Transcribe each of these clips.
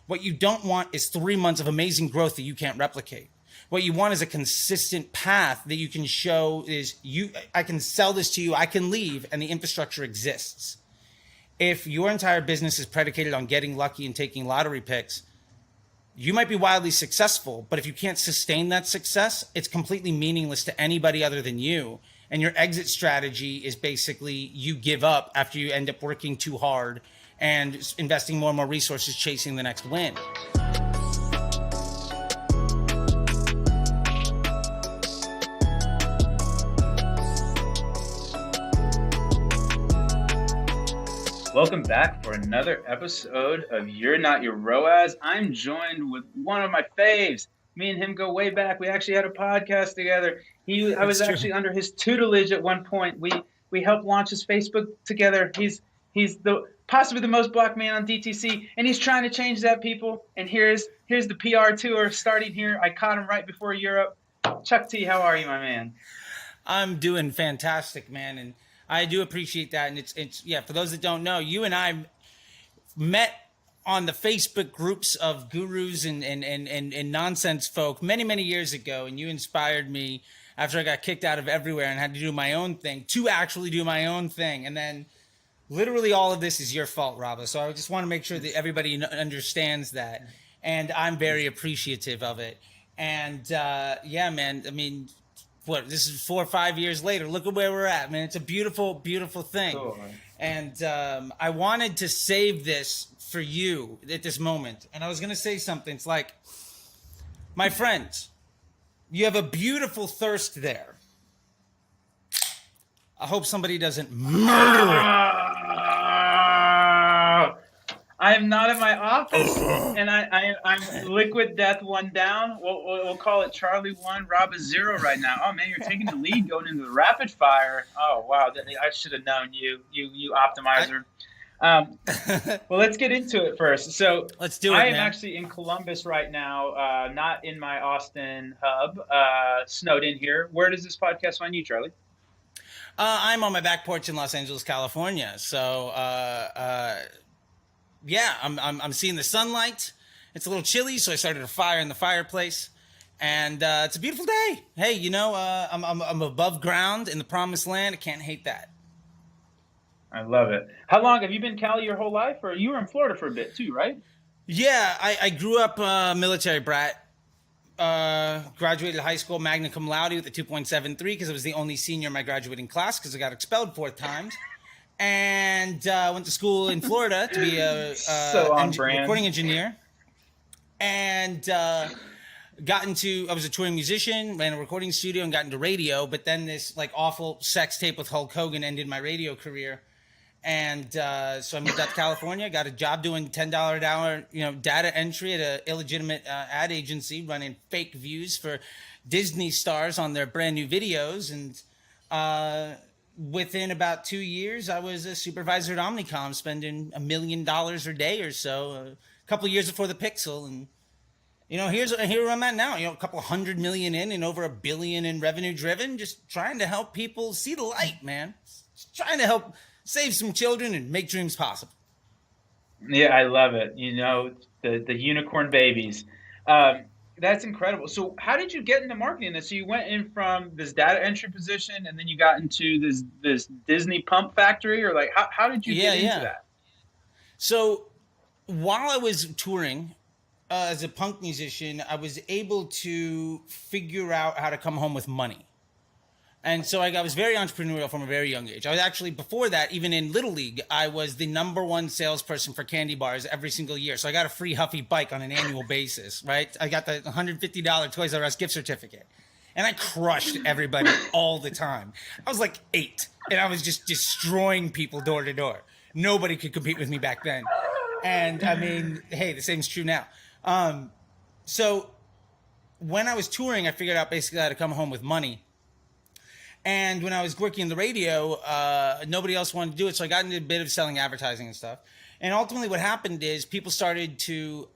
What you don't want is 3 months of amazing growth that you can't replicate. What you want is a consistent path that you can show is I can sell this to you, I can leave, and the infrastructure exists. If your entire business is predicated on getting lucky and taking lottery picks, you might be wildly successful, but if you can't sustain that success, it's completely meaningless to anybody other than you. And your exit strategy is basically you give up after you end up working too hard and investing more and more resources chasing the next win. Welcome back for another episode of You're Not Your ROAS. I'm joined with one of my faves. Me and him go way back. We actually had a podcast together. I was actually under his tutelage at one point. We helped launch his Facebook together. He's possibly the most blocked man on DTC, and he's trying to change that, people. And here's the PR tour starting here. I caught him right before Europe. Chuck T, how are you, my man? I'm doing fantastic, man, and I do appreciate that. And it's for those that don't know, you and I met on the Facebook groups of gurus and nonsense folk many years ago, and you inspired me after I got kicked out of everywhere and had to do my own thing to actually do my own thing. And then literally all of this is your fault, Rabah. So I just want to make sure that everybody understands that, and I'm very appreciative of it. And man, I mean, this is 4 or 5 years later. Look at where we're at, man. It's a beautiful, beautiful thing. Cool, and I wanted to save this for you at this moment. And I was going to say something. It's like, my friends, you have a beautiful thirst there. I hope somebody doesn't murder it. I'm not in my office, and I'm liquid death one down. We'll call it Charlie 1, Rabah 0 right now. Oh, man, you're taking the lead going into the rapid fire. Oh, wow. I should have known you optimizer. Well, let's get into it first. So let's do it, I am man. actually in Columbus right now, not in my Austin hub, snowed in here. Where does this podcast find you, Charlie? I'm on my back porch in Los Angeles, California. So, I'm seeing the sunlight. It's a little chilly, so I started a fire in the fireplace, and it's a beautiful day. Hey, I'm above ground in the promised land. I can't hate that. I love it. How long have you been in Cali your whole life, or you were in Florida for a bit too, right? Yeah, I grew up military brat. Graduated high school magna cum laude with a 2.73 because I was the only senior in my graduating class because I got expelled 4 times. And went to school in Florida to be a recording engineer. And I was a touring musician, ran a recording studio, and got into radio. But then this like awful sex tape with Hulk Hogan ended my radio career. And so I moved out to California, got a job doing $10 an hour, data entry at an illegitimate ad agency, running fake views for Disney stars on their brand new videos. And within about 2 years, I was a supervisor at Omnicom, spending $1 million a day or so, a couple of years before the Pixel. And, here where I'm at now, a couple $100 million in and over $1 billion in revenue driven, just trying to help people see the light, man. Just trying to help save some children and make dreams possible. Yeah, I love it. The unicorn babies. That's incredible. So how did you get into marketing? So you went in from this data entry position, and then you got into this Disney pump factory, or like how did you get into that? So while I was touring as a punk musician, I was able to figure out how to come home with money. And so I was very entrepreneurial from a very young age. I was actually, before that, even in Little League, I was the #1 salesperson for candy bars every single year. So I got a free Huffy bike on an annual basis, right? I got the $150 Toys R Us gift certificate. And I crushed everybody all the time. I was like 8, and I was just destroying people door to door. Nobody could compete with me back then. And I mean, hey, the same's true now. So when I was touring, I figured out basically how to come home with money. And when I was working in the radio, nobody else wanted to do it. So I got into a bit of selling advertising and stuff. And ultimately what happened is I started to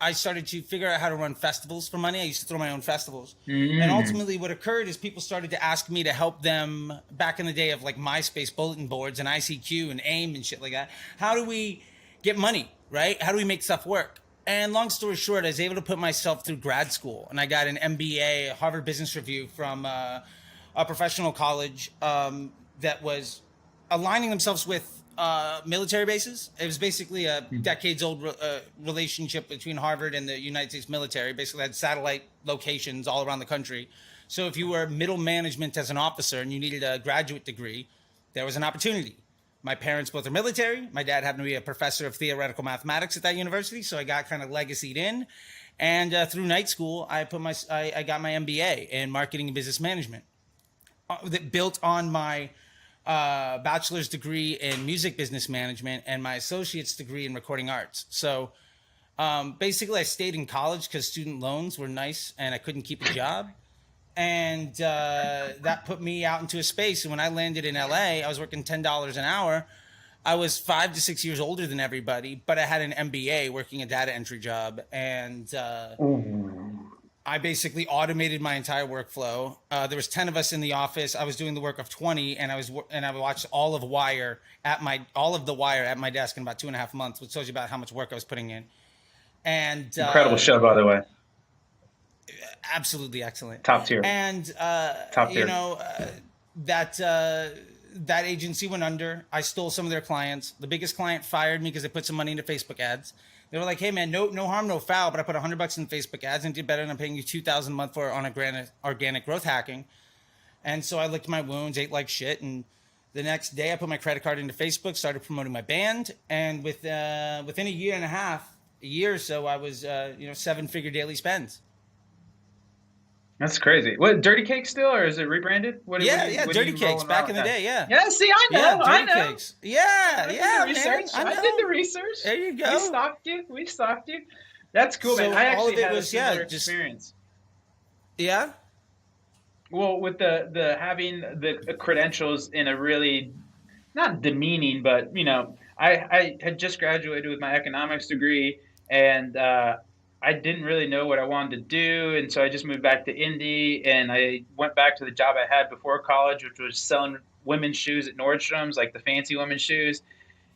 figure out how to run festivals for money. I used to throw my own festivals. And ultimately what occurred is people started to ask me to help them back in the day of like MySpace bulletin boards and ICQ and AIM and shit like that. How do we get money, right? How do we make stuff work? And long story short, I was able to put myself through grad school, and I got an MBA, Harvard Business Review from a professional college that was aligning themselves with military bases. It was basically a decades-old relationship between Harvard and the United States military. Basically, had satellite locations all around the country. So if you were middle management as an officer and you needed a graduate degree, there was an opportunity. My parents both are military. My dad happened to be a professor of theoretical mathematics at that university, so I got kind of legacied in. And through night school, I got my MBA in marketing and business management that built on my bachelor's degree in music business management and my associate's degree in recording arts. So basically, I stayed in college because student loans were nice and I couldn't keep a job. And that put me out into a space. And when I landed in LA, I was working $10 an hour. I was 5 to 6 years older than everybody, but I had an MBA working a data entry job. And I basically automated my entire workflow. There was 10 of us in the office. I was doing the work of 20, and I watched all of the Wire at my desk in about 2.5 months, which tells you about how much work I was putting in. And incredible show, by the way. Absolutely excellent. Top tier. And Top tier. you know that agency went under. I stole some of their clients. The biggest client fired me because they put some money into Facebook ads. They were like, "Hey man, no harm, no foul." But I put $100 in Facebook ads and did better than I'm paying you $2,000 a month for on organic growth hacking. And so I licked my wounds, ate like shit, and the next day I put my credit card into Facebook, started promoting my band, and within a year or so, I was 7-figure daily spends. That's crazy. What, Dirty Cakes still, or is it rebranded? What Dirty Cakes back in the day, yeah. Yeah, see, I know, I know. Cakes. Yeah, I did the research. There you go. We stalked you. That's cool, man. I actually had a similar experience. Yeah? Well, with the having the credentials in a really, not demeaning, but, I had just graduated with my economics degree, and I didn't really know what I wanted to do, and so I just moved back to Indy, and I went back to the job I had before college, which was selling women's shoes at Nordstrom's, like the fancy women's shoes.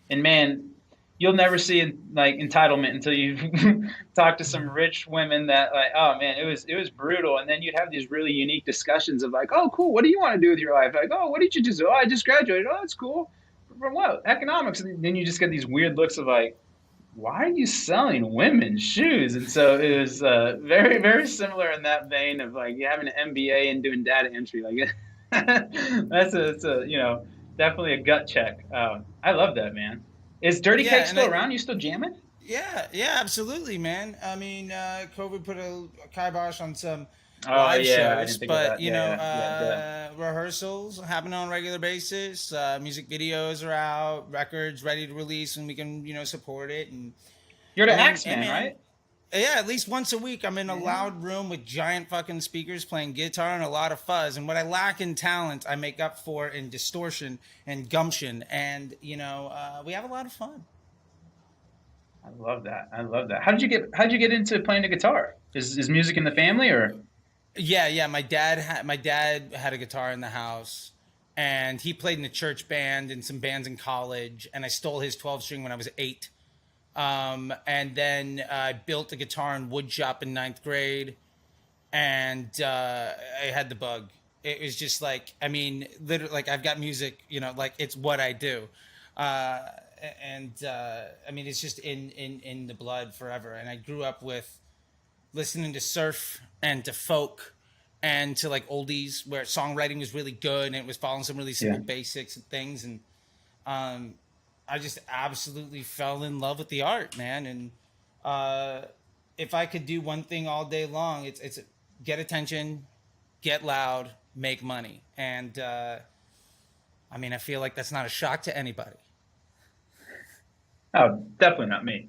And man, you'll never see like entitlement until you talk to some rich women that oh man, it was brutal. And then you'd have these really unique discussions of like, oh cool, what do you want to do with your life? Like, oh, what did you just do? Oh, I just graduated. Oh, that's cool. From what? Economics. And then you just get these weird looks of like, why are you selling women's shoes? And so it was very, very similar in that vein of like you having an MBA and doing data entry. Like that's definitely a gut check. I love that, man. Is Dirty Cake still around? You still jamming? Yeah, absolutely, man. I mean, COVID put a kibosh on some live shows, but rehearsals happen on a regular basis. Music videos are out, records ready to release, and we can support it. And you're the Axeman, right? Yeah, at least once a week I'm in a loud room with giant fucking speakers playing guitar and a lot of fuzz. And what I lack in talent, I make up for in distortion and gumption. And we have a lot of fun. I love that. How'd you get into playing the guitar? Is music in the family or? Yeah. My dad had a guitar in the house, and he played in a church band and some bands in college. And I stole his 12-string when I was 8. And then I built a guitar in wood shop in 9th grade, and I had the bug. It was just like, I mean, literally, like I've got music, like it's what I do. I mean, it's just in the blood forever. And I grew up with listening to surf and to folk and to like oldies where songwriting was really good and it was following some really simple basics and things. And I just absolutely fell in love with the art, man. And if I could do one thing all day long, it's get attention, get loud, make money. And I mean, I feel like that's not a shock to anybody. Oh, definitely not me.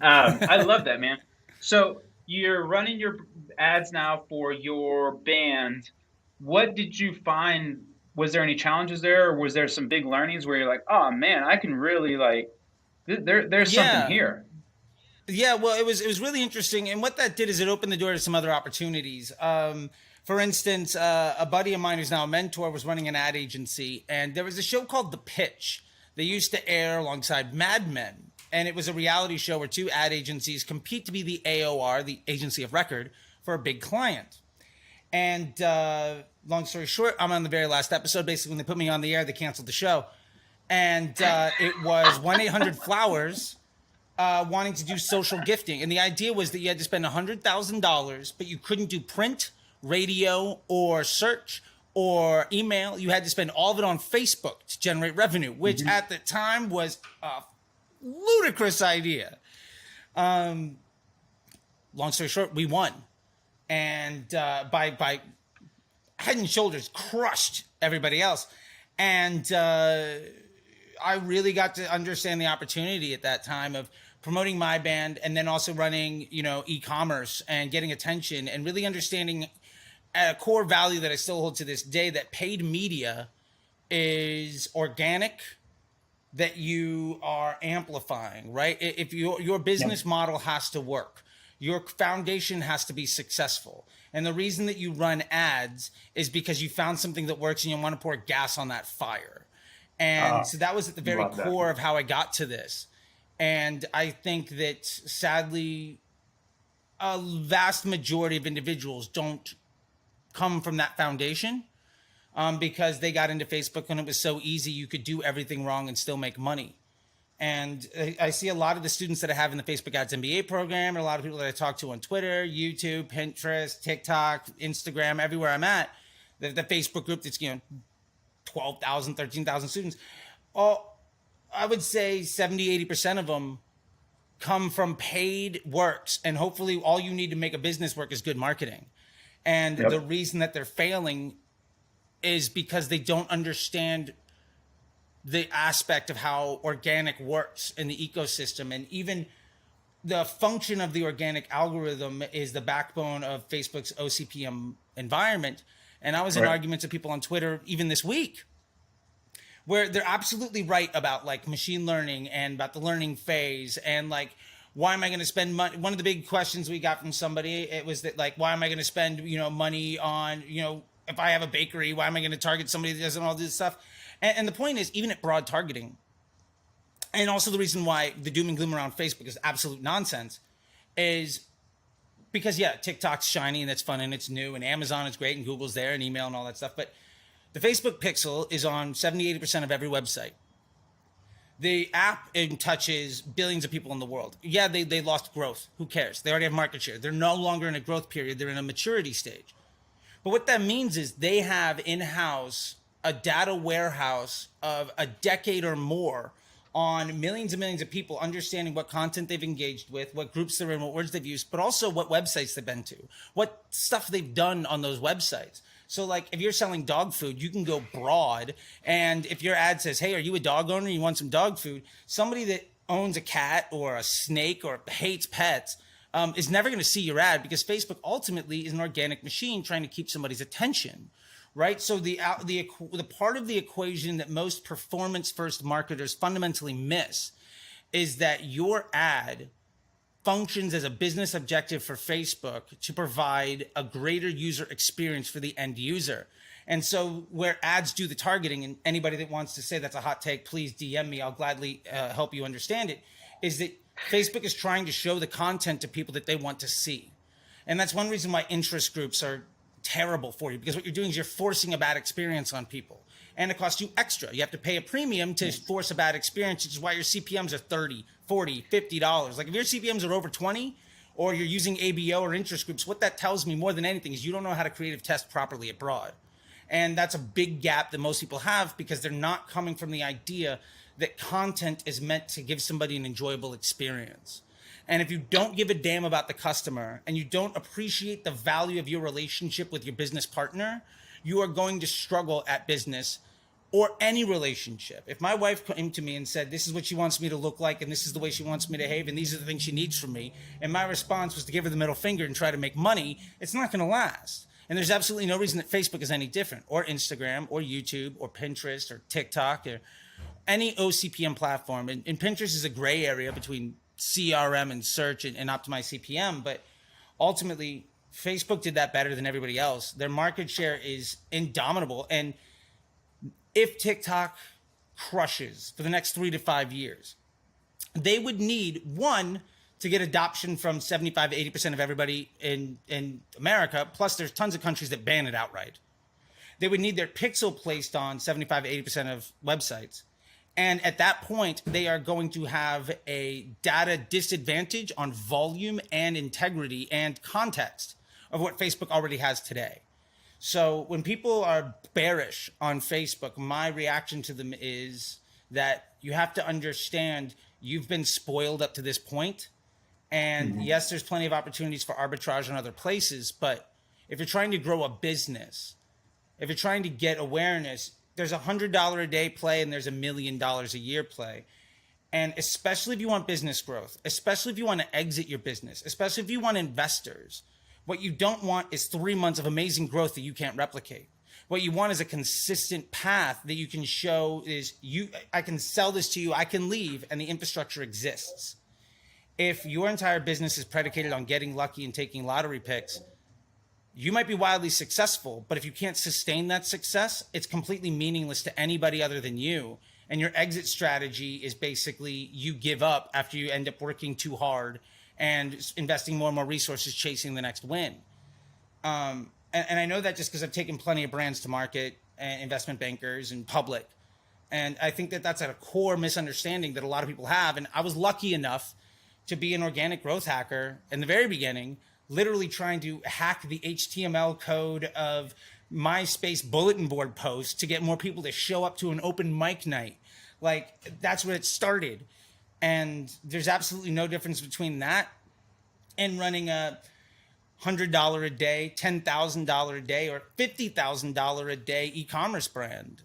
I love that, man. So you're running your ads now for your band. What did you find? Was there any challenges there, or was there some big learnings where you're like, oh man, I can really like, there's something here? Yeah, well, it was really interesting. And what that did is it opened the door to some other opportunities. For instance, a buddy of mine who's now a mentor was running an ad agency, and there was a show called The Pitch. They used to air alongside Mad Men. And it was a reality show where two ad agencies compete to be the AOR, the agency of record, for a big client. And long story short, I'm on the very last episode. Basically, when they put me on the air, they canceled the show. And it was 1-800-Flowers wanting to do social gifting. And the idea was that you had to spend $100,000, but you couldn't do print, radio, or search, or email. You had to spend all of it on Facebook to generate revenue, which at the time was a ludicrous idea. Long story short, we won. And by head and shoulders crushed everybody else. And I really got to understand the opportunity at that time of promoting my band and then also running, e-commerce and getting attention and really understanding a core value that I still hold to this day, that paid media is organic, that you are amplifying, right? If your business model has to work, your foundation has to be successful. And the reason that you run ads is because you found something that works and you want to pour gas on that fire. And so that was at the very core of how I got to this. And I think that sadly, a vast majority of individuals don't come from that foundation because they got into Facebook when it was so easy. You could do everything wrong and still make money. And I see a lot of the students that I have in the Facebook Ads MBA program, and a lot of people that I talk to on Twitter, YouTube, Pinterest, TikTok, Instagram, everywhere I'm at, the Facebook group that's, 12,000, 13,000 students. I would say 70, 80% of them come from paid works. And hopefully all you need to make a business work is good marketing. And the reason that they're failing is because they don't understand the aspect of how organic works in the ecosystem. And even the function of the organic algorithm is the backbone of Facebook's OCPM environment. And I was in arguments with people on Twitter even this week where they're absolutely right about like machine learning and about the learning phase and like, why am I going to spend money? One of the big questions we got from somebody, it was that like, why am I going to spend, money on, if I have a bakery, why am I going to target somebody that doesn't all this stuff? And the point is, even at broad targeting, and also the reason why the doom and gloom around Facebook is absolute nonsense is because, TikTok's shiny and it's fun and it's new and Amazon is great and Google's there and email and all that stuff. But the Facebook pixel is on 70, 80% of every website. The app touches billions of people in the world. Yeah, they lost growth. Who cares? They already have market share. They're no longer in a growth period. They're in a maturity stage. But what that means is they have in-house a data warehouse of a decade or more on millions and millions of people understanding what content they've engaged with, what groups they're in, what words they've used, but also what websites they've been to, what stuff they've done on those websites. So like if you're selling dog food, you can go broad. And if your ad says, hey, are you a dog owner? You want some dog food? Somebody that owns a cat or a snake or hates pets is never going to see your ad because Facebook ultimately is an organic machine trying to keep somebody's attention. Right. So the part of the equation that most performance first marketers fundamentally miss is that your ad functions as a business objective for Facebook to provide a greater user experience for the end user. And so where ads do the targeting, and anybody that wants to say that's a hot take, please DM me. I'll gladly help you understand it, is that Facebook is trying to show the content to people that they want to see. And that's one reason why interest groups are terrible for you, because what you're doing is you're forcing a bad experience on people, and it costs you extra. You have to pay a premium to force a bad experience, which is why your CPMs are $30, $40, $50. Like if your CPMs are over 20 or you're using ABO or interest groups, what that tells me more than anything is you don't know how to creative test properly abroad. And that's a big gap that most people have because they're not coming from the idea that content is meant to give somebody an enjoyable experience. And if you don't give a damn about the customer and you don't appreciate the value of your relationship with your business partner, you are going to struggle at business or any relationship. If my wife came to me and said, this is what she wants me to look like and this is the way she wants me to behave and these are the things she needs from me, and my response was to give her the middle finger and try to make money, it's not going to last. And there's absolutely no reason that Facebook is any different, or Instagram or YouTube or Pinterest or TikTok or any OCPM platform. And Pinterest is a gray area between CRM and search and optimize CPM, but ultimately Facebook did that better than everybody else. Their market share is indomitable. And if TikTok crushes for the next 3 to 5 years, they would need one to get adoption from 75 to 80% of everybody in America. Plus, there's tons of countries that ban it outright. They would need their pixel placed on 75 to 80% of websites. And at that point, they are going to have a data disadvantage on volume and integrity and context of what Facebook already has today. So when people are bearish on Facebook, my reaction to them is that you have to understand you've been spoiled up to this point. And yes, there's plenty of opportunities for arbitrage in other places. But if you're trying to grow a business, if you're trying to get awareness, there's $100 a day play and there's $1 million a year play. And especially if you want business growth, especially if you want to exit your business, especially if you want investors, what you don't want is 3 months of amazing growth that you can't replicate. What you want is a consistent path that you can show is I can sell this to you, I can leave, and the infrastructure exists. If your entire business is predicated on getting lucky and taking lottery picks, you might be wildly successful, but if you can't sustain that success, it's completely meaningless to anybody other than you. And your exit strategy is basically you give up after you end up working too hard and investing more and more resources chasing the next win. And I know that just because I've taken plenty of brands to market and investment bankers and public. And I think that that's a core misunderstanding that a lot of people have. And I was lucky enough to be an organic growth hacker in the very beginning, literally trying to hack the HTML code of MySpace bulletin board posts to get more people to show up to an open mic night. Like, that's where it started. And there's absolutely no difference between that and running a $100 a day, $10,000 a day, or $50,000 a day e-commerce brand.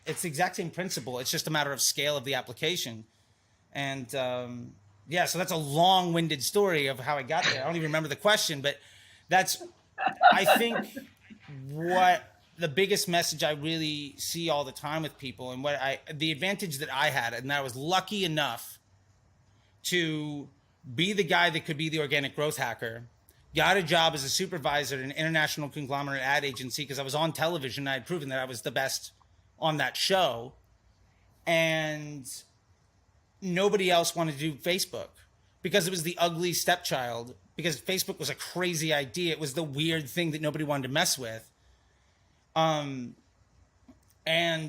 It's the exact same principle. It's just a matter of scale of the application. And yeah, so that's a long-winded story of how I got there. I don't even remember the question, but that's, I think, what the biggest message I really see all the time with people, and the advantage that I had, and I was lucky enough to be the guy that could be the organic growth hacker, got a job as a supervisor at an international conglomerate ad agency because I was on television. I had proven that I was the best on that show. And nobody else wanted to do Facebook because it was the ugly stepchild, because Facebook was a crazy idea. It was the weird thing that nobody wanted to mess with. And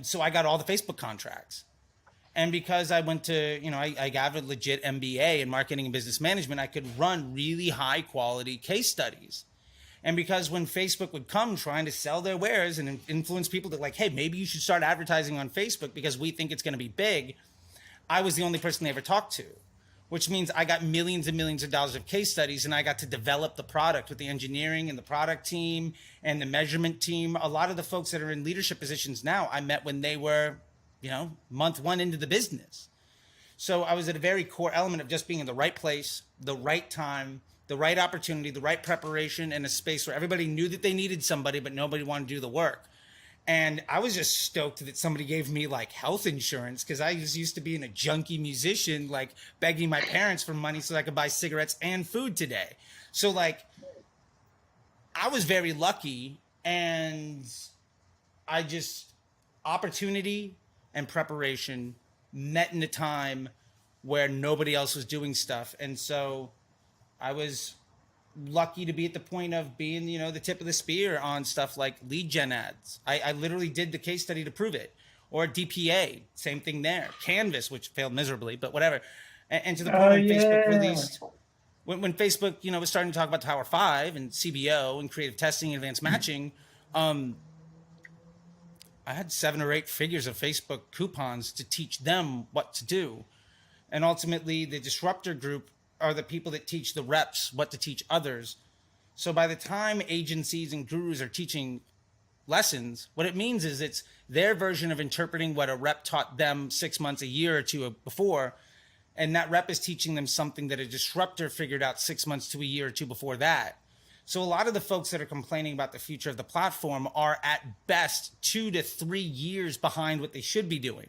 so I got all the Facebook contracts. And because I went to, I got a legit MBA in marketing and business management, I could run really high quality case studies. And because when Facebook would come trying to sell their wares and influence people to like, hey, maybe you should start advertising on Facebook because we think it's going to be big, I was the only person they ever talked to, which means I got millions and millions of dollars of case studies, and I got to develop the product with the engineering and the product team and the measurement team. A lot of the folks that are in leadership positions now, I met when they were, month one into the business. So I was at a very core element of just being in the right place, the right time, the right opportunity, the right preparation, in a space where everybody knew that they needed somebody, but nobody wanted to do the work. And I was just stoked that somebody gave me like health insurance, because I was used to being a junkie musician, like begging my parents for money so I could buy cigarettes and food today. So like, I was very lucky, and opportunity and preparation met in a time where nobody else was doing stuff. And so I was lucky to be at the point of being, the tip of the spear on stuff like lead gen ads. I literally did the case study to prove it. Or DPA, same thing there. Canvas, which failed miserably, but whatever. And to the point when Facebook released, when Facebook, was starting to talk about Tower 5 and CBO and creative testing and advanced matching, I had 7 or 8 figures of Facebook coupons to teach them what to do. And ultimately, the disruptor group are the people that teach the reps what to teach others. So by the time agencies and gurus are teaching lessons, what it means is it's their version of interpreting what a rep taught them 6 months, a year or two before. And that rep is teaching them something that a disruptor figured out 6 months to a year or two before that. So a lot of the folks that are complaining about the future of the platform are at best 2 to 3 years behind what they should be doing.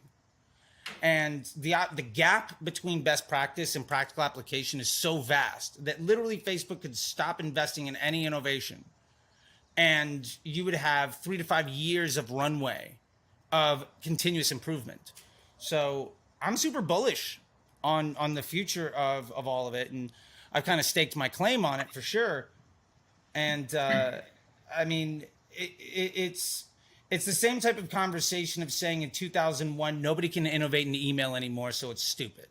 And the gap between best practice and practical application is so vast that literally Facebook could stop investing in any innovation, and you would have 3 to 5 years of runway of continuous improvement. So I'm super bullish on the future of all of it, and I've kind of staked my claim on it for sure. And I mean, it's the same type of conversation of saying in 2001 nobody can innovate in email anymore, so it's stupid.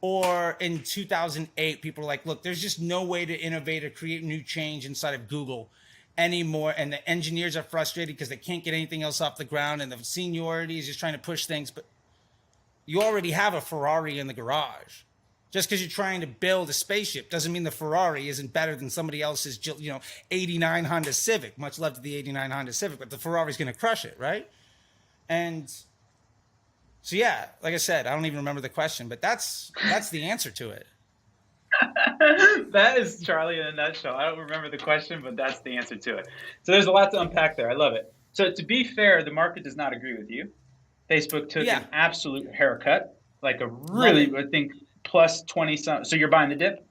Or in 2008, people were like, look, there's just no way to innovate or create new change inside of Google anymore. And the engineers are frustrated because they can't get anything else off the ground. And the seniority is just trying to push things. But you already have a Ferrari in the garage. Just because you're trying to build a spaceship doesn't mean the Ferrari isn't better than somebody else's, 89 Honda Civic. Much love to the 89 Honda Civic, but the Ferrari's going to crush it, right? And so, yeah, like I said, I don't even remember the question, but that's the answer to it. That is Charlie in a nutshell. I don't remember the question, but that's the answer to it. So there's a lot to unpack there. I love it. So to be fair, the market does not agree with you. Facebook took an absolute haircut, like a really, I think, plus 20 some. So you're buying the dip?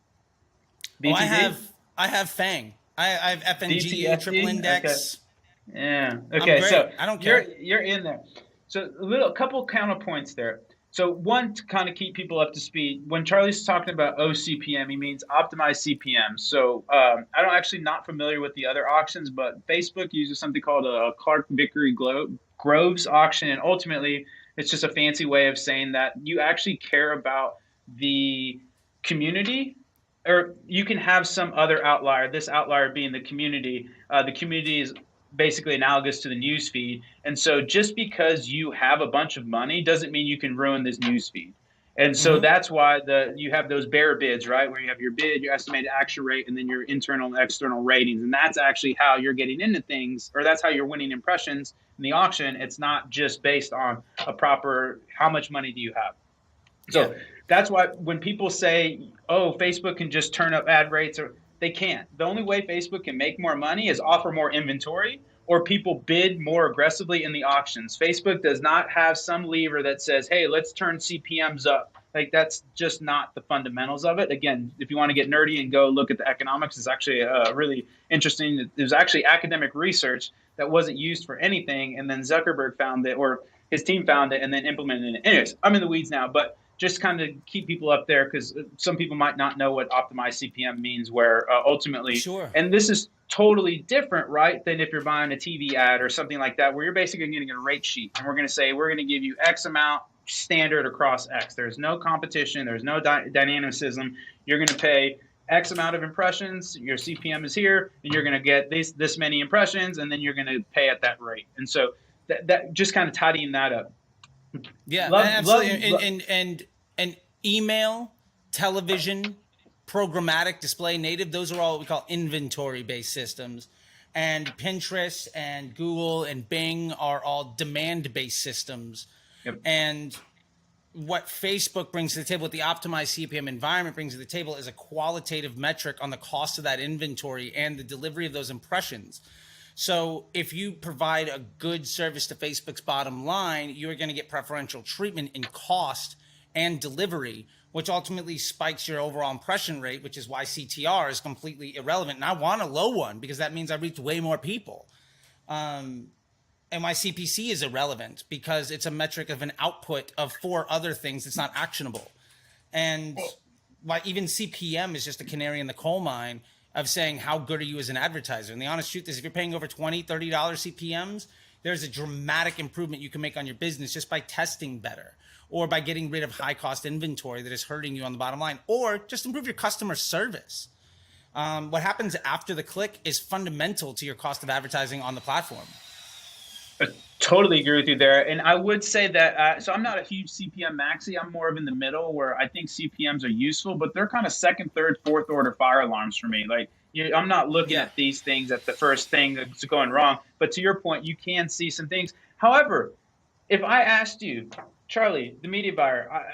BTD? I have FANG. I have FNG, triple index. Okay. Yeah. Okay. So I don't care. You're in there. So a couple counterpoints there. So one, to kind of keep people up to speed, when Charlie's talking about OCPM, he means optimized CPM. So I'm actually not familiar with the other auctions, but Facebook uses something called a Clark Vickery Groves auction. And ultimately, it's just a fancy way of saying that you actually care about the community, or you can have some other outlier, this outlier being the community. The community is basically analogous to the news feed. And so just because you have a bunch of money doesn't mean you can ruin this news feed. And so that's why you have those bear bids, right? Where you have your bid, your estimated action rate, and then your internal and external ratings. And that's actually how you're getting into things, or that's how you're winning impressions in the auction. It's not just based on a proper, how much money do you have? So that's why when people say, oh, Facebook can just turn up ad rates, or they can't. The only way Facebook can make more money is offer more inventory, or people bid more aggressively in the auctions. Facebook does not have some lever that says, hey, let's turn CPMs up. Like, that's just not the fundamentals of it. Again, if you want to get nerdy and go look at the economics, it's actually really interesting. There's actually academic research that wasn't used for anything, and then Zuckerberg found it, or his team found it, and then implemented it. Anyways, I'm in the weeds now, but just kind of keep people up there, because some people might not know what optimized CPM means, where ultimately, and this is totally different, right, than if you're buying a TV ad or something like that, where you're basically getting a rate sheet, and we're going to say, we're going to give you X amount standard across X. There's no competition. There's no dynamicism. You're going to pay X amount of impressions. Your CPM is here, and you're going to get this many impressions, and then you're going to pay at that rate. And so that just kind of tidying that up. Yeah, absolutely. And email, television, programmatic, display, native, those are all what we call inventory-based systems. And Pinterest and Google and Bing are all demand-based systems. Yep. And what Facebook brings to the table, what the optimized CPM environment brings to the table, is a qualitative metric on the cost of that inventory and the delivery of those impressions. So if you provide a good service to Facebook's bottom line, you're going to get preferential treatment in cost and delivery, which ultimately spikes your overall impression rate, which is why CTR is completely irrelevant. And I want a low one because that means I reach way more people. And why CPC is irrelevant, because it's a metric of an output of 4 other things that's not actionable. And why even CPM is just a canary in the coal mine of saying how good are you as an advertiser. And the honest truth is, if you're paying over $20, $30 CPMs, there's a dramatic improvement you can make on your business just by testing better, or by getting rid of high cost inventory that is hurting you on the bottom line, or just improve your customer service. What happens after the click is fundamental to your cost of advertising on the platform. I totally agree with you there. And I would say that, so I'm not a huge CPM maxi. I'm more of in the middle, where I think CPMs are useful, but they're kind of second, third, fourth order fire alarms for me. Like, I'm not looking at these things at the first thing that's going wrong. But to your point, you can see some things. However, if I asked you, Charlie, the media buyer,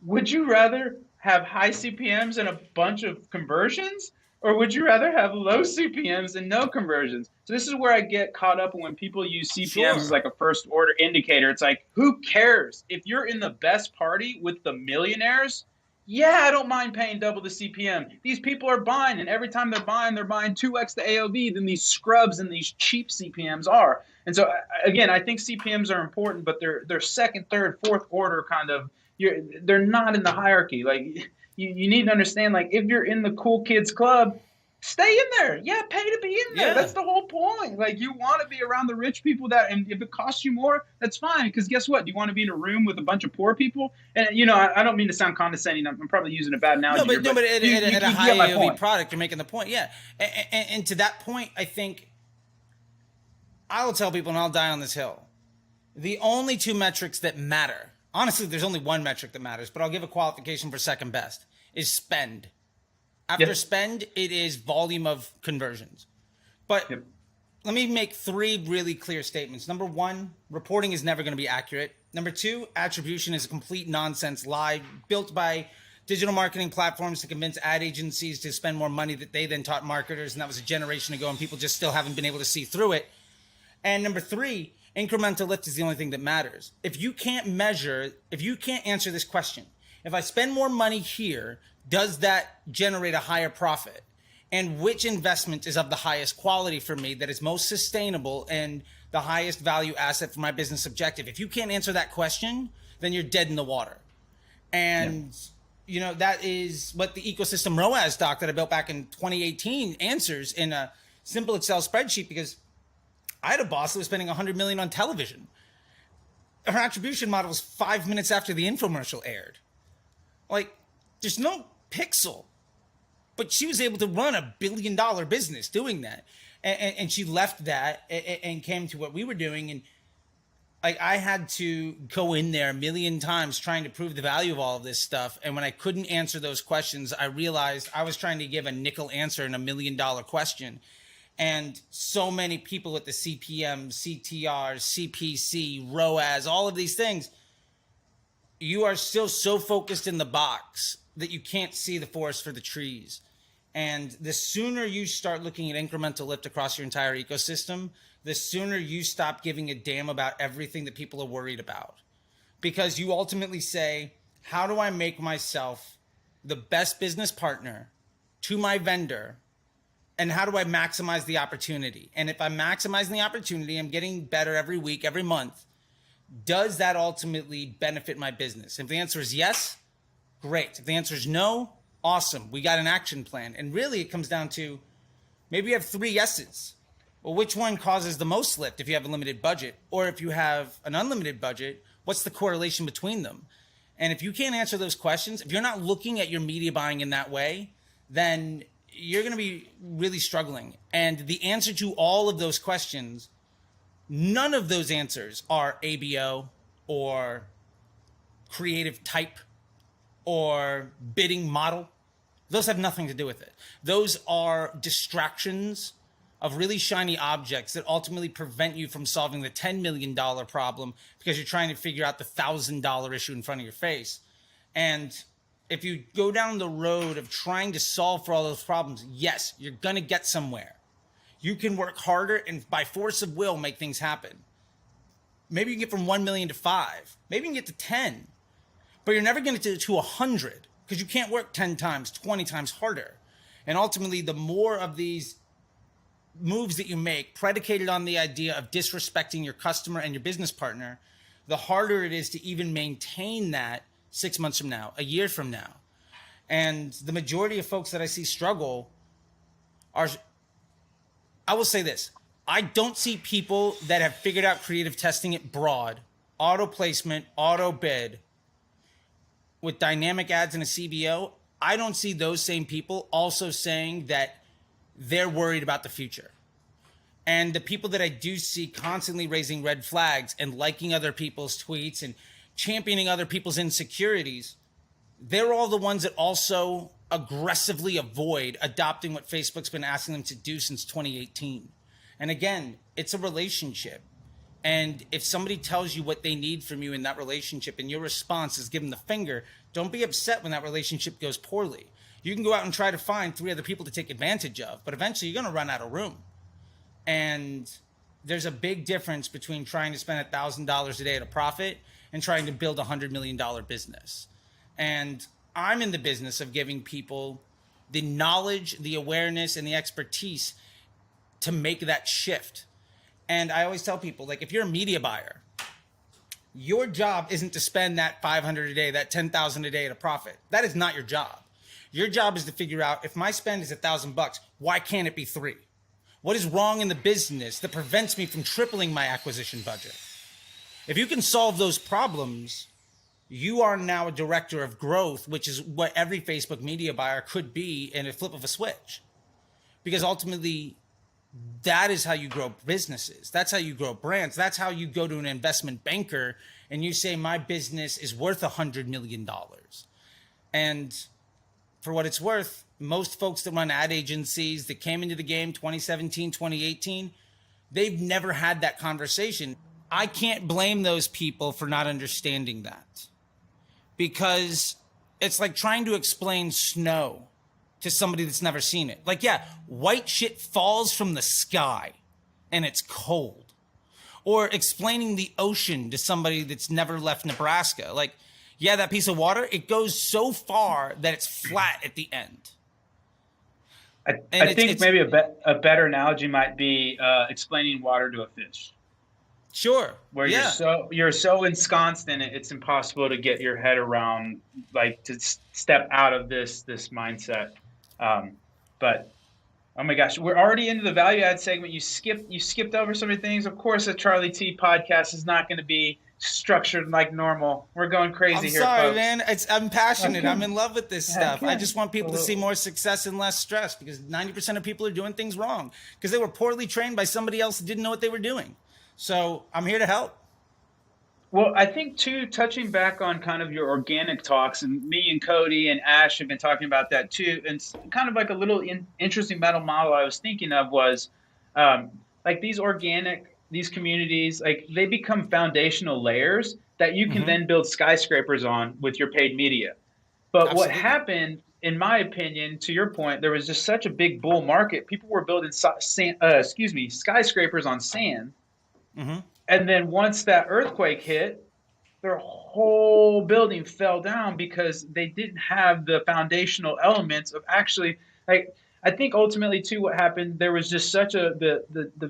would you rather have high CPMs and a bunch of conversions, or would you rather have low CPMs and no conversions? So this is where I get caught up when people use CPMs as like a first order indicator. It's like, who cares? If you're in the best party with the millionaires, yeah, I don't mind paying double the CPM. These people are buying, and every time they're buying 2x the AOV than these scrubs and these cheap CPMs are. And so, again, I think CPMs are important, but they're second, third, fourth order kind of they're not in the hierarchy. Like you need to understand, like if you're in the cool kids club, stay in there. Yeah, pay to be in there. Yeah. That's the whole point. Like you want to be around the rich people and if it costs you more, that's fine. Because guess what? Do you want to be in a room with a bunch of poor people? And I don't mean to sound condescending. I'm probably using a bad analogy. But at a high get my AOV point. product, you're making the point. Yeah, and to that point, I think I will tell people, and I'll die on this hill. The only two metrics that matter, honestly, there's only one metric that matters, but I'll give a qualification for second best, is spend. After spend, it is volume of conversions. But let me make three really clear statements. Number one, reporting is never going to be accurate. Number two, attribution is a complete nonsense lie built by digital marketing platforms to convince ad agencies to spend more money that they then taught marketers, and that was a generation ago, and people just still haven't been able to see through it. And number three, incremental lift is the only thing that matters. If you can't answer this question, if I spend more money here, does that generate a higher profit? And which investment is of the highest quality for me, that is most sustainable and the highest value asset for my business objective? If you can't answer that question, then you're dead in the water. And that is what the ecosystem ROAS doc that I built back in 2018 answers in a simple Excel spreadsheet, because I had a boss that was spending $100 million on television. Her attribution model was 5 minutes after the infomercial aired. Like, there's no pixel, but she was able to run $1 billion business doing that. And she left that and came to what we were doing. And I had to go in there 1 million times trying to prove the value of all of this stuff. And when I couldn't answer those questions, I realized I was trying to give a nickel answer in $1 million question. And so many people at the CPM, CTR, CPC, ROAS, all of these things, you are still so focused in the box that you can't see the forest for the trees. And the sooner you start looking at incremental lift across your entire ecosystem, the sooner you stop giving a damn about everything that people are worried about. Because you ultimately say, how do I make myself the best business partner to my vendor? And how do I maximize the opportunity? And if I'm maximizing the opportunity, I'm getting better every week, every month. Does that ultimately benefit my business? If the answer is yes, great. If the answer is no, awesome. We got an action plan. And really it comes down to, maybe you have 3 yeses. Well, which one causes the most lift if you have a limited budget? Or if you have an unlimited budget, what's the correlation between them? And if you can't answer those questions, if you're not looking at your media buying in that way, then you're going to be really struggling. And the answer to all of those questions, none of those answers are ABO or creative type or bidding model. Those have nothing to do with it. Those are distractions of really shiny objects that ultimately prevent you from solving the $10 million problem because you're trying to figure out the $1,000 issue in front of your face. And if you go down the road of trying to solve for all those problems, yes, you're going to get somewhere. You can work harder and by force of will make things happen. Maybe you can get from 1 million to 5. Maybe you can get to 10. But you're never going to get to 100 because you can't work 10 times, 20 times harder. And ultimately, the more of these moves that you make predicated on the idea of disrespecting your customer and your business partner, the harder it is to even maintain that 6 months from now, a year from now. And the majority of folks that I see struggle are, I will say this, I don't see people that have figured out creative testing it broad, auto placement, auto bid, with dynamic ads and a CBO. I don't see those same people also saying that they're worried about the future. And the people that I do see constantly raising red flags and liking other people's tweets and championing other people's insecurities, they're all the ones that also aggressively avoid adopting what Facebook's been asking them to do since 2018. And again, it's a relationship. And if somebody tells you what they need from you in that relationship and your response is give them the finger, don't be upset when that relationship goes poorly. You can go out and try to find 3 other people to take advantage of, but eventually you're going to run out of room. And there's a big difference between trying to spend $1,000 a day at a profit and trying to build a $100 million business. And I'm in the business of giving people the knowledge, the awareness, and the expertise to make that shift. And I always tell people, like, if you're a media buyer, Your job isn't to spend that 500 a day, that 10,000 a day at a profit. That is not your job. Your job is to figure out, if my spend is $1,000, why can't it be 3? What is wrong in the business that prevents me from tripling my acquisition budget? If you can solve those problems, you are now a director of growth, which is what every Facebook media buyer could be in a flip of a switch. Because ultimately, that is how you grow businesses. That's how you grow brands. That's how you go to an investment banker and you say, my business is worth $100 million. And for what it's worth, most folks that run ad agencies that came into the game 2017, 2018, they've never had that conversation. I can't blame those people for not understanding that, because it's like trying to explain snow to somebody that's never seen it. Like, yeah, white shit falls from the sky and it's cold. Or explaining the ocean to somebody that's never left Nebraska. Like, yeah, that piece of water, it goes so far that it's flat at the end. I think maybe a better analogy might be explaining water to a fish. Sure. Where you're so ensconced in it, it's impossible to get your head around, like, to step out of this mindset. But oh my gosh, we're already into the value add segment. You skipped over so many things. Of course, a Charlie T podcast is not going to be structured like normal. We're going crazy here, sorry, folks. man. I'm passionate. Okay. I'm in love with this stuff. Okay. I just want people to see more success and less stress, because 90% of people are doing things wrong because they were poorly trained by somebody else that didn't know what they were doing. So I'm here to help. Well, I think, too, touching back on kind of your organic talks, and me and Cody and Ash have been talking about that, too. And kind of like a little interesting mental model I was thinking of was like these communities, like they become foundational layers that you can then build skyscrapers on with your paid media. But Absolutely. What happened, in my opinion, to your point, there was just such a big bull market. People were building skyscrapers on sand. Mm-hmm. And then once that earthquake hit, their whole building fell down because they didn't have the foundational elements of actually, like, I think ultimately too what happened, there was just such the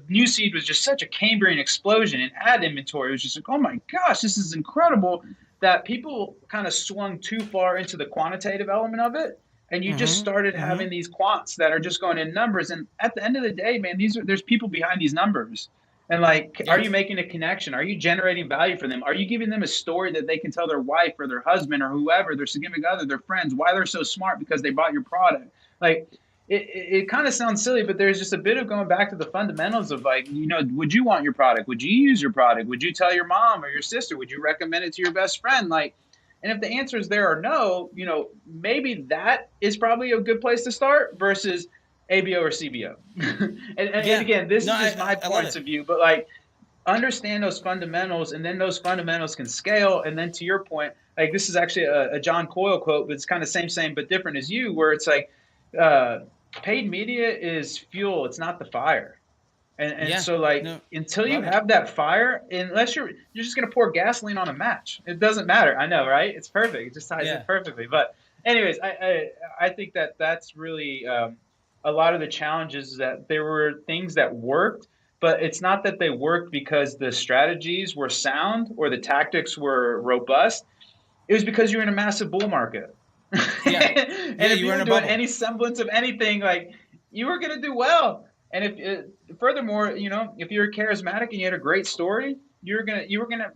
Newsfeed was just such a Cambrian explosion in ad inventory. It was just like, oh my gosh, this is incredible, that people kind of swung too far into the quantitative element of it. And you just started having these quants that are just going in numbers. And at the end of the day, man, there's people behind these numbers. And like, are you making a connection? Are you generating value for them? Are you giving them a story that they can tell their wife or their husband or whoever, their significant other, their friends, why they're so smart because they bought your product? Like, it kind of sounds silly, but there's just a bit of going back to the fundamentals of, like, you know, would you want your product? Would you use your product? Would you tell your mom or your sister? Would you recommend it to your best friend? Like, and if the answer is there or no, you know, maybe that is probably a good place to start versus ABO or CBO. and again, this is just my points of view, but like, understand those fundamentals, and then those fundamentals can scale. And then to your point, like, this is actually a John Coyle quote, but it's kind of same, but different as you, where it's like, paid media is fuel. It's not the fire. And so like, until you have that fire, unless you're just going to pour gasoline on a match, it doesn't matter. I know, right? It's perfect. It just ties in perfectly. But anyways, I think that's really, a lot of the challenges is that there were things that worked, but it's not that they worked because the strategies were sound or the tactics were robust. It was because you're in a massive bull market. And if you were doing any semblance of anything, like, you were going to do well. And furthermore, you know, if you're charismatic and you had a great story, you were gonna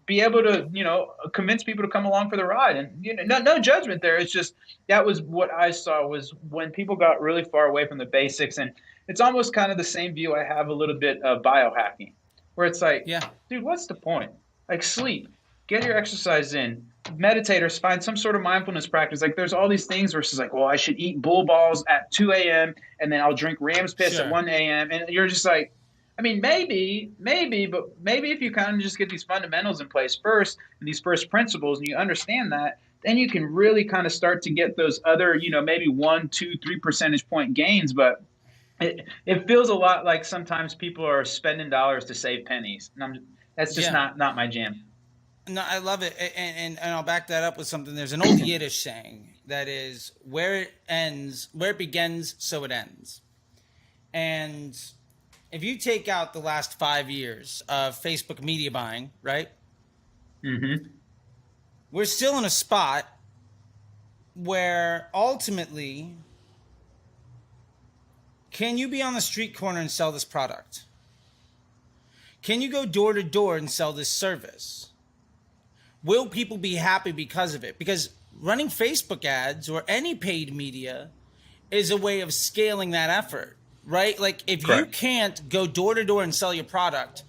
be able to, you know, convince people to come along for the ride. And, you know, no judgment there. It's just, that was what I saw, was when people got really far away from the basics. And it's almost kind of the same view I have a little bit of biohacking, where it's like, dude, what's the point? Like, sleep, get your exercise in, meditators find some sort of mindfulness practice. Like, there's all these things versus like, well, I should eat bull balls at 2 a.m. and then I'll drink ram's piss at 1 a.m. And you're just like, I mean, maybe, but maybe if you kind of just get these fundamentals in place first, and these first principles, and you understand that, then you can really kind of start to get those other, you know, maybe 1, 2, 3 percentage point gains. But it feels a lot like sometimes people are spending dollars to save pennies. And that's just not my jam. No, I love it. And I'll back that up with something. There's an old Yiddish saying that is, where it begins, so it ends. And if you take out the last 5 years of Facebook media buying, right? Mm-hmm. We're still in a spot where ultimately, can you be on the street corner and sell this product? Can you go door to door and sell this service? Will people be happy because of it? Because running Facebook ads or any paid media is a way of scaling that effort, right? Like if you Correct. can't go door to door and sell your product,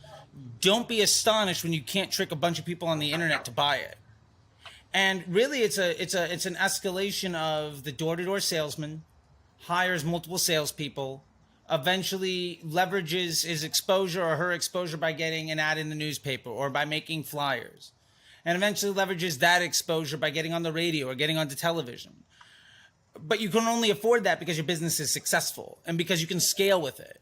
don't be astonished when you can't trick a bunch of people on the internet to buy it. And really it's an escalation of the door to door salesman hires multiple salespeople, eventually leverages his exposure or her exposure by getting an ad in the newspaper or by making flyers, and eventually leverages that exposure by getting on the radio or getting onto television. But you can only afford that because your business is successful and because you can scale with it.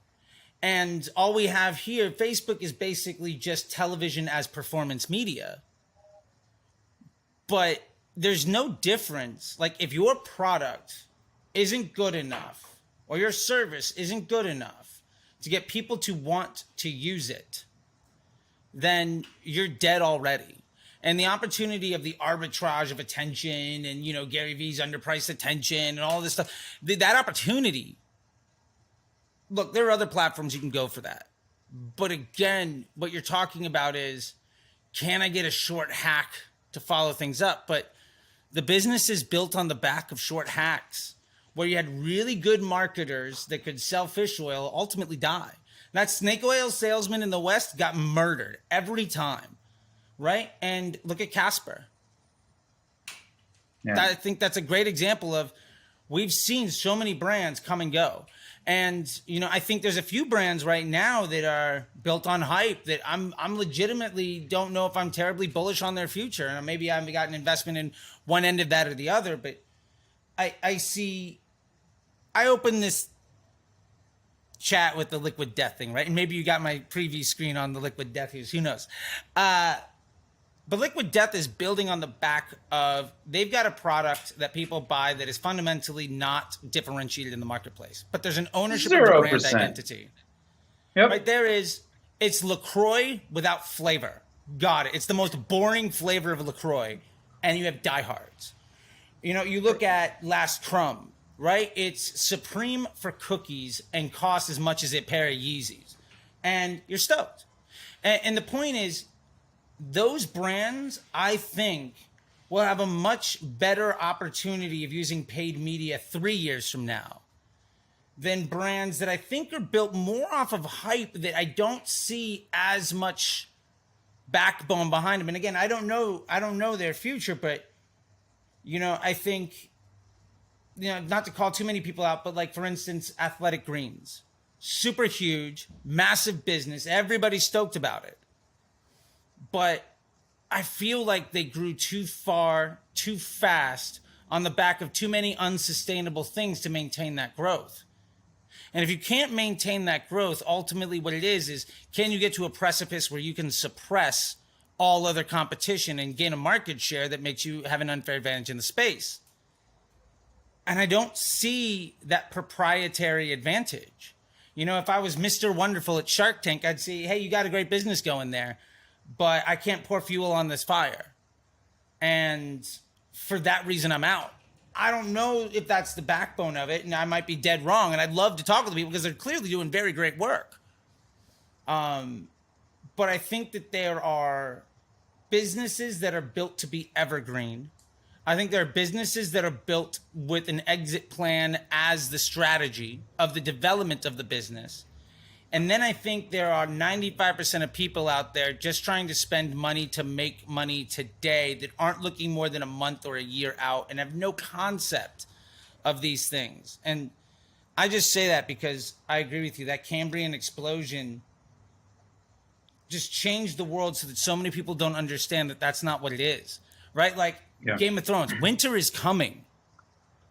And all we have here, Facebook is basically just television as performance media. But there's no difference. Like if your product isn't good enough or your service isn't good enough to get people to want to use it, then you're dead already. And the opportunity of the arbitrage of attention and, you know, Gary Vee's underpriced attention and all this stuff, that opportunity, look, there are other platforms you can go for that. But again, what you're talking about is, can I get a short hack to follow things up? But the business is built on the back of short hacks where you had really good marketers that could sell fish oil ultimately die. That snake oil salesman in the West got murdered every time, right? And look at Casper. Yeah. I think that's a great example of, we've seen so many brands come and go. And, you know, I think there's a few brands right now that are built on hype that I'm legitimately don't know if I'm terribly bullish on their future. And maybe I haven't got an investment in one end of that or the other, but I opened this chat with the Liquid Death thing, right? And maybe you got my preview screen on the Liquid Death use, who knows? But Liquid Death is building on the back of, they've got a product that people buy that is fundamentally not differentiated in the marketplace, but there's an ownership of the brand 0%. identity. Yep. Right there is, it's LaCroix without flavor. Got it. It's the most boring flavor of LaCroix, and you have diehards. You know, you look at Last Crumb, right? It's Supreme for cookies and costs as much as a pair of Yeezys, and you're stoked. And the point is, those brands, I think, will have a much better opportunity of using paid media 3 years from now than brands that I think are built more off of hype that I don't see as much backbone behind them. And again, I don't know their future, but, you know, I think, you know, not to call too many people out, but like, for instance, Athletic Greens, super huge, massive business. Everybody's stoked about it. But I feel like they grew too far, too fast on the back of too many unsustainable things to maintain that growth. And if you can't maintain that growth, ultimately what it is can you get to a precipice where you can suppress all other competition and gain a market share that makes you have an unfair advantage in the space? And I don't see that proprietary advantage. You know, if I was Mr. Wonderful at Shark Tank, I'd say, hey, you got a great business going there, but I can't pour fuel on this fire. And for that reason, I'm out. I don't know if that's the backbone of it, and I might be dead wrong. And I'd love to talk with people because they're clearly doing very great work. But I think that there are businesses that are built to be evergreen. I think there are businesses that are built with an exit plan as the strategy of the development of the business. And then I think there are 95% of people out there just trying to spend money to make money today that aren't looking more than a month or a year out and have no concept of these things. And I just say that because I agree with you. That Cambrian explosion just changed the world so that so many people don't understand that that's not what it is, right? Like Game of Thrones, winter is coming,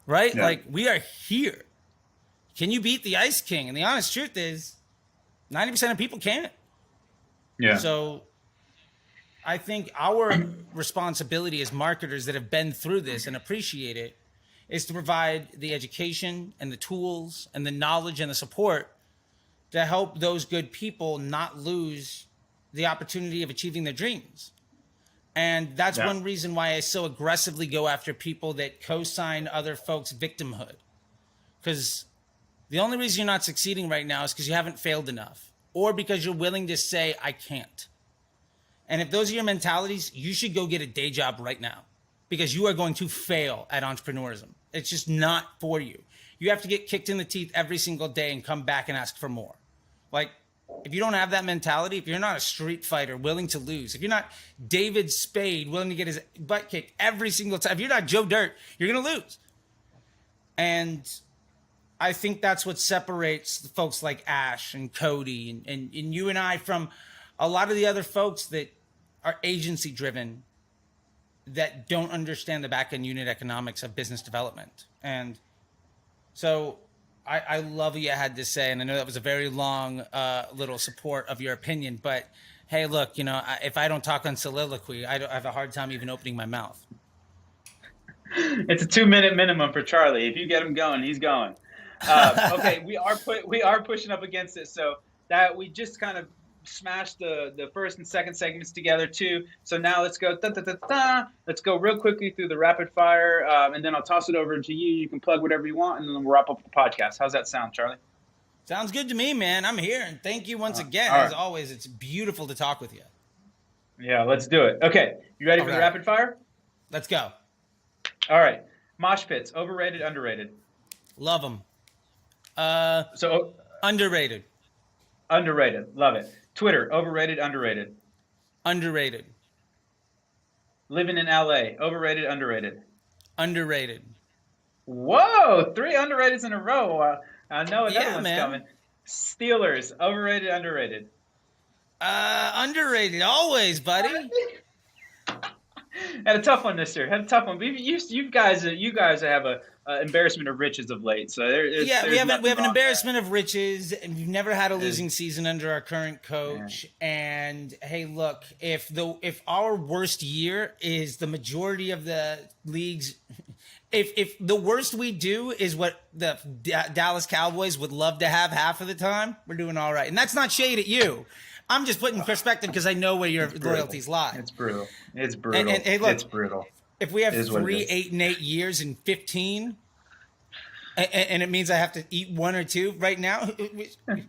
right? Yeah. Like we are here. Can you beat the Ice King? And the honest truth is, 90% of people can't. Yeah. So I think our responsibility as marketers that have been through this and appreciate it is to provide the education and the tools and the knowledge and the support to help those good people not lose the opportunity of achieving their dreams. And that's Yeah. one reason why I so aggressively go after people that co-sign other folks' victimhood. Because the only reason you're not succeeding right now is because you haven't failed enough, or because you're willing to say, I can't. And if those are your mentalities, you should go get a day job right now, because you are going to fail at entrepreneurism. It's just not for you. You have to get kicked in the teeth every single day and come back and ask for more. Like, if you don't have that mentality, if you're not a street fighter willing to lose, if you're not David Spade willing to get his butt kicked every single time, if you're not Joe Dirt, you're going to lose. And I think that's what separates the folks like Ash and Cody and you and I from a lot of the other folks that are agency driven, that don't understand the back end unit economics of business development. And so I love what you had to say. And I know that was a very long little support of your opinion, but hey, look, if I don't talk on soliloquy, I have a hard time even opening my mouth. It's a 2-minute minimum for Charlie. If you get him going, he's going. Okay, we are pushing up against it, so that we just kind of smashed the first and second segments together too. So now let's go let's go real quickly through the rapid fire, and then I'll toss it over to you. You can plug whatever you want, and then we'll wrap up the podcast. How's that sound, Charlie? Sounds good to me, man. I'm here, and thank you once again. Right. As always, it's beautiful to talk with you. Yeah, let's do it. Okay, you ready for the rapid fire? Let's go. All right, mosh pits, overrated, underrated? Love them. Underrated. Underrated. Love it. Twitter, overrated, underrated? Underrated. Living in LA, overrated, underrated? Underrated. Whoa, 3 underrateds in a row. I know another one's man. coming. Guys, overrated, underrated? Underrated, always, buddy. Had a tough one this year. Had a tough one. You guys have a embarrassment of riches of late. So we have an embarrassment of riches, and we've never had a losing season under our current coach. Yeah. And hey, look, if our worst year is the majority of the leagues, if the worst we do is what the Dallas Cowboys would love to have half of the time, we're doing all right. And that's not shade at you. I'm just putting in perspective because I know where your loyalties lie. It's brutal. And hey, look, it's brutal. If we have 3 8-8 years in 15, and it means I have to eat 1 or 2 right now, I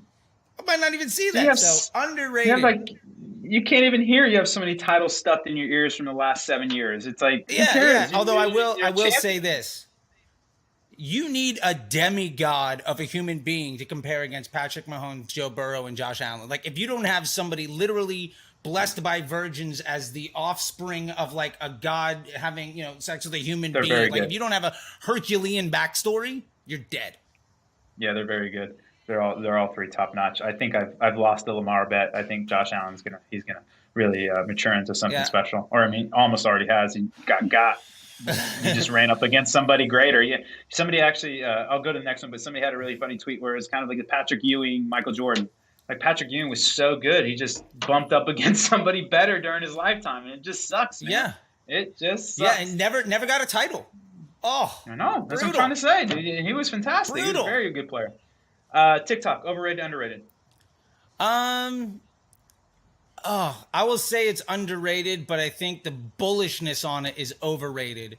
might not even see that. So underrated. You can't even hear. You have so many titles stuffed in your ears from the last 7 years. It's like, yeah. Although I will say this. You need a demigod of a human being to compare against Patrick Mahomes, Joe Burrow, and Josh Allen. Like, if you don't have somebody literally blessed by virgins as the offspring of like a god having, sex with a human being, like if you don't have a Herculean backstory, you're dead. Yeah, they're very good. They're all 3 top notch. I think I've lost the Lamar bet. I think Josh Allen's gonna really mature into something special. Or almost already has. He got. He just ran up against somebody greater. Yeah, somebody actually. I'll go to the next one, but somebody had a really funny tweet where it's kind of like the Patrick Ewing, Michael Jordan. Like Patrick Ewing was so good, he just bumped up against somebody better during his lifetime, and it just sucks, man. Yeah, it just sucks. Yeah, and never got a title. Oh, I know. That's what I'm trying to say. Dude. He was fantastic. Brutal. He was a very good player. TikTok, overrated, underrated? I will say it's underrated, but I think the bullishness on it is overrated.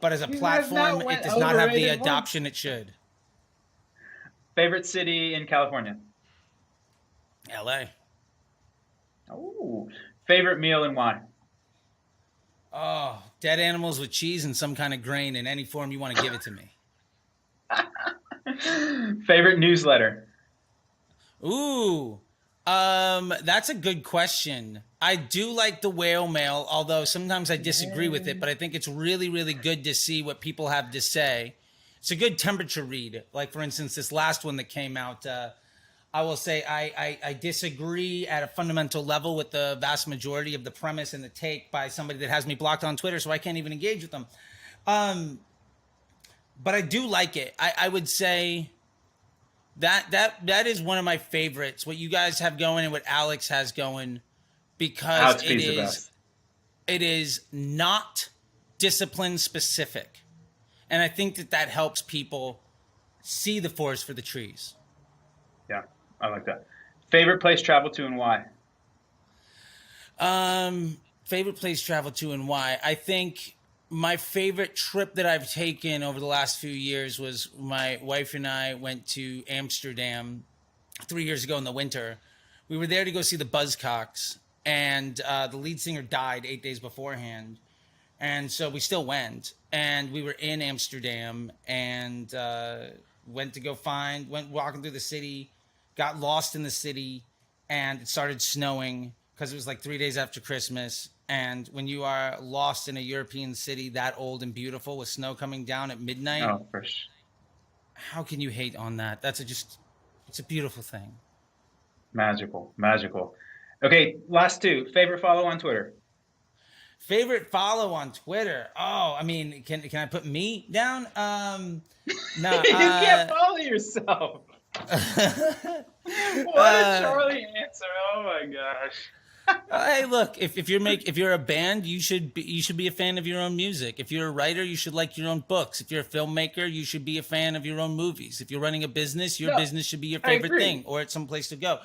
But as a platform, it does not have the adoption it should. Favorite city in California? LA. Oh, favorite meal and why? Oh, dead animals with cheese and some kind of grain in any form you want to give it to me. Favorite newsletter? Ooh, that's a good question. I do like the Whale Mail, although sometimes I disagree with it, but I think it's really, really good to see what people have to say. It's a good temperature read. Like, for instance, this last one that came out, I will say I disagree at a fundamental level with the vast majority of the premise and the take by somebody that has me blocked on Twitter, so I can't even engage with them. But I do like it. I would say that is one of my favorites. What you guys have going and what Alex has going, because it is not discipline specific, and I think that helps people see the forest for the trees. Yeah, I like that. Favorite place travel to and why? Favorite place to travel to and why? I think my favorite trip that I've taken over the last few years was my wife and I went to Amsterdam 3 years ago in the winter. We were there to go see the Buzzcocks, and the lead singer died 8 days beforehand. And so we still went, and we were in Amsterdam and went walking through the city, got lost in the city, and it started snowing because it was like 3 days after Christmas. And when you are lost in a European city that old and beautiful with snow coming down at midnight, Oh, for sure. how can you hate on that? It's a beautiful thing. Magical, magical. Okay, last two. Favorite follow on Twitter. Favorite follow on Twitter? Oh, I mean, can I put me down? No, You can't follow yourself. What a Charlie answer! Oh my gosh. Hey, look, if you're a band, you should be a fan of your own music. If you're a writer, you should like your own books. If you're a filmmaker, you should be a fan of your own movies. If you're running a business, your business should be your favorite thing, or it's someplace to go.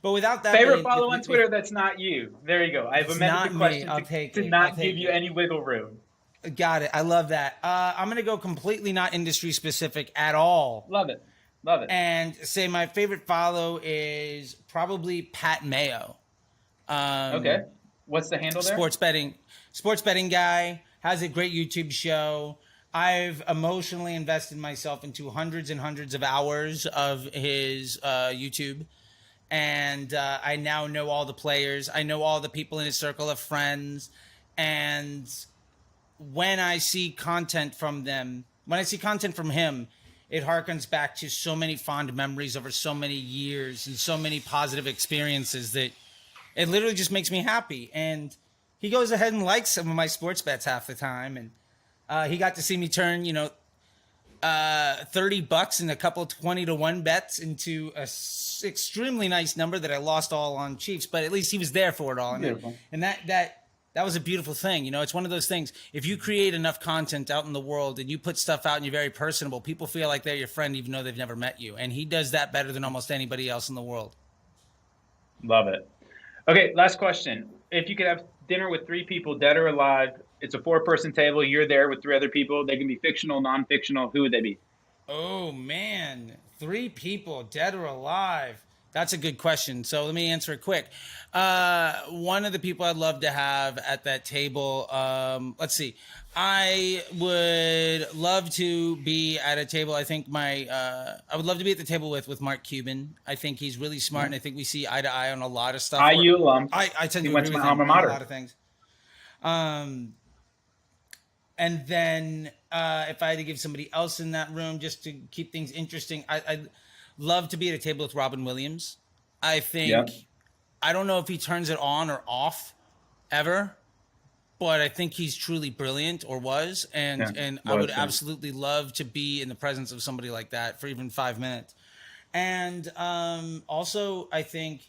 But without that, favorite follow on Twitter that's not you. There you go. I've amended the question to not give you any wiggle room. Got it. I love that. I'm gonna go completely not industry specific at all. Love it. Love it. And say my favorite follow is probably Pat Mayo. Okay. What's the handle there? Sports betting guy, has a great YouTube show. I've emotionally invested myself into hundreds and hundreds of hours of his YouTube. And I now know all the players. I know all the people in his circle of friends. And when I see content from him, it harkens back to so many fond memories over so many years and so many positive experiences that it literally just makes me happy. And he goes ahead and likes some of my sports bets half the time. And he got to see me turn, $30 and a couple of 20-1 bets into a extremely nice number that I lost all on Chiefs, but at least he was there for it all. And that was a beautiful thing. It's one of those things. If you create enough content out in the world and you put stuff out and you're very personable, people feel like they're your friend even though they've never met you. And he does that better than almost anybody else in the world. Love it. Okay, last question. If you could have dinner with three people, dead or alive, it's a 4-person table, you're there with 3 other people, they can be fictional, non-fictional, who would they be? Oh, man. 3 people, dead or alive. That's a good question. So let me answer it quick. One of the people I'd love to have at that table, let's see. I would love to be at a table. I think I would love to be at the table with Mark Cuban. I think he's really smart, and I think we see eye to eye on a lot of stuff. IU alum. I tend to agree with him on a lot of things. And then if I had to give somebody else in that room just to keep things interesting, I'd love to be at a table with Robin Williams. I think, I don't know if he turns it on or off ever, but I think he's truly brilliant, or was. And I would absolutely love to be in the presence of somebody like that for even 5 minutes. And also, I think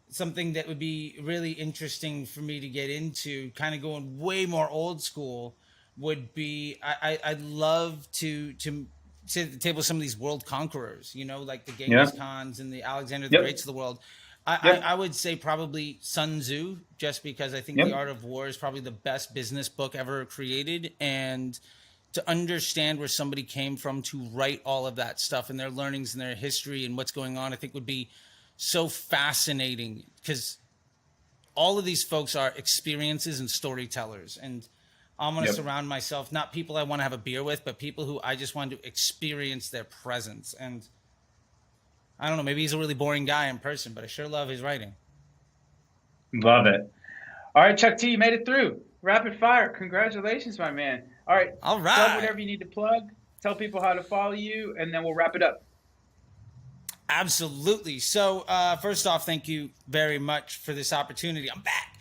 something that would be really interesting for me to get into, kind of going way more old school, would be I'd love to sit at the table with some of these world conquerors, like the Genghis Khans and the Alexander the Greats of the world. I would say probably Sun Tzu, just because I think The Art of War is probably the best business book ever created. And to understand where somebody came from to write all of that stuff and their learnings and their history and what's going on, I think would be so fascinating, because all of these folks are experiences and storytellers. And I'm going to surround myself, not people I want to have a beer with, but people who I just want to experience their presence. And I don't know, maybe he's a really boring guy in person, but I sure love his writing. Love it. All right, Chuck T, you made it through. Rapid fire. Congratulations, my man. All right. All right. Plug whatever you need to plug. Tell people how to follow you, and then we'll wrap it up. Absolutely. So first off, thank you very much for this opportunity. I'm back.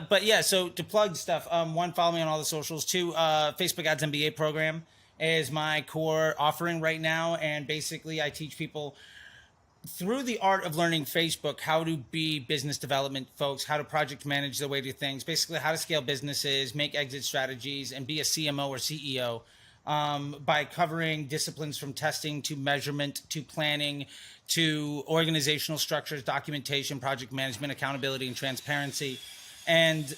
But yeah, so to plug stuff, 1, follow me on all the socials. 2, Facebook Ads MBA program is my core offering right now. And basically I teach people through the art of learning Facebook how to be business development folks, how to project manage their way to things, basically how to scale businesses, make exit strategies, and be a CMO or CEO. By covering disciplines from testing to measurement to planning to organizational structures, documentation, project management, accountability, and transparency. And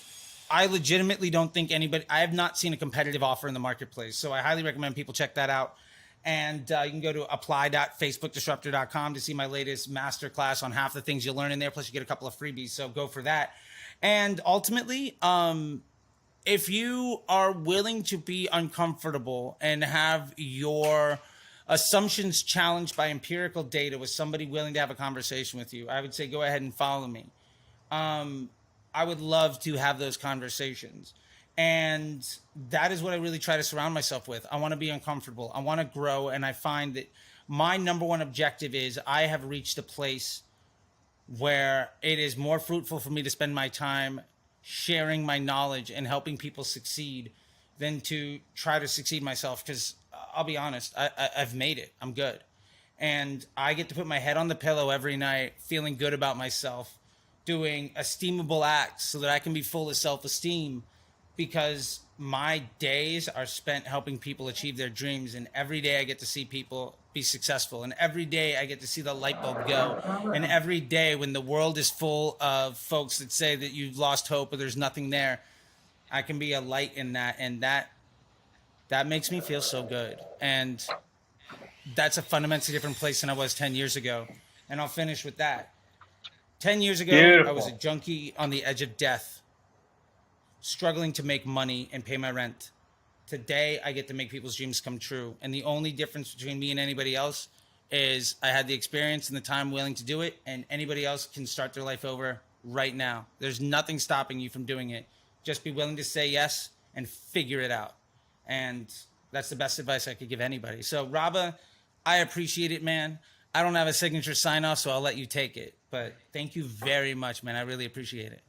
I legitimately don't think I have not seen a competitive offer in the marketplace. So I highly recommend people check that out. And you can go to apply.facebookdisruptor.com to see my latest masterclass on half the things you'll learn in there. Plus, you get a couple of freebies. So go for that. And ultimately, if you are willing to be uncomfortable and have your assumptions challenged by empirical data with somebody willing to have a conversation with you, I would say go ahead and follow me. I would love to have those conversations. And that is what I really try to surround myself with. I want to be uncomfortable. I want to grow. And I find that my number one objective is I have reached a place where it is more fruitful for me to spend my time sharing my knowledge and helping people succeed than to try to succeed myself. Because I'll be honest, I've made it. I'm good. And I get to put my head on the pillow every night feeling good about myself, doing esteemable acts so that I can be full of self-esteem, because my days are spent helping people achieve their dreams. And every day I get to see people be successful. And every day I get to see the light bulb go. And every day when the world is full of folks that say that you've lost hope or there's nothing there, I can be a light in that. And that makes me feel so good. And that's a fundamentally different place than I was 10 years ago. And I'll finish with that. 10 years ago, Beautiful. I was a junkie on the edge of death, struggling to make money and pay my rent. Today, I get to make people's dreams come true. And the only difference between me and anybody else is I had the experience and the time willing to do it, and anybody else can start their life over right now. There's nothing stopping you from doing it. Just be willing to say yes and figure it out. And that's the best advice I could give anybody. So, Raba, I appreciate it, man. I don't have a signature sign-off, so I'll let you take it. But thank you very much, man. I really appreciate it.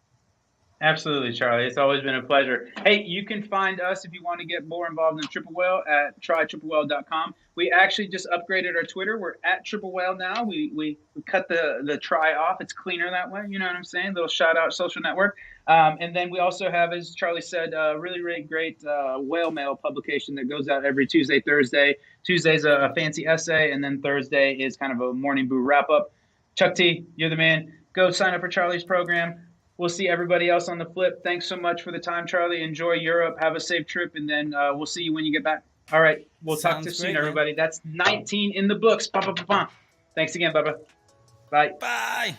Absolutely, Charlie. It's always been a pleasure. Hey, you can find us if you want to get more involved in Triple Whale at trytriplewhale.com. We actually just upgraded our Twitter. We're at Triple Whale now. We cut the try off. It's cleaner that way. You know what I'm saying? Little shout out social network. And then we also have, as Charlie said, a really, really great whale mail publication that goes out every Tuesday, Thursday. Tuesday's a fancy essay, and then Thursday is kind of a morning boo wrap up. Chuck T, you're the man. Go sign up for Charlie's program. We'll see everybody else on the flip. Thanks so much for the time, Charlie. Enjoy Europe. Have a safe trip, and then we'll see you when you get back. All right. We'll talk to you soon, everybody. That's 19 in the books. Thanks again, Bubba. Bye. Bye.